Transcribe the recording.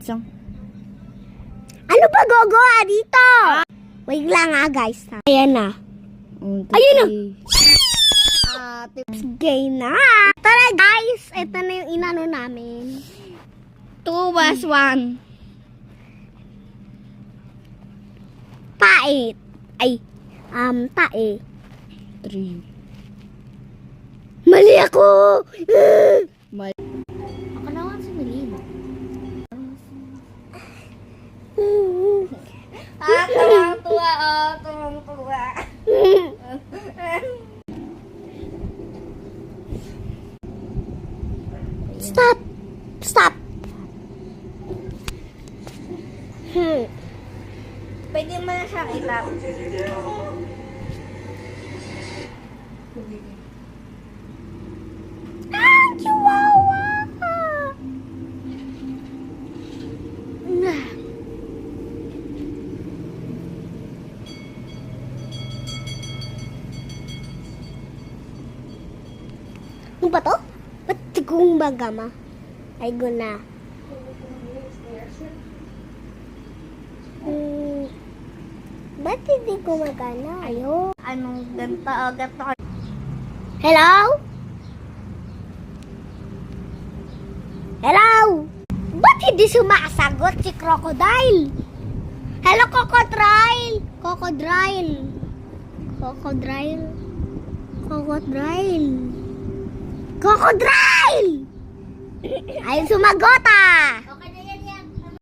Siyang. Ano ba gogoa dito? Wait lang guys. Ayan na. Ayun na. Tips gay na. Tara guys, ito na yung inano namin. 2+1. Tae. Ay, tae. 3. Mali ako! Ako naman si Melin. Tuwang-tuwa, tuwang-tuwa. Stop! Stop! Pwede mo na siya itap. Chihuahua! Ano ba to? Ba't tigong baga ma? Ay guna. Ba't hindi gumagana? Ayo. Anong ganito? Hello? Hello? Ba't hindi sumasagot si Crocodile? Hello, Crocodile! Crocodile! Crocodile! Crocodile! Crocodile! Ay, sumagot ah!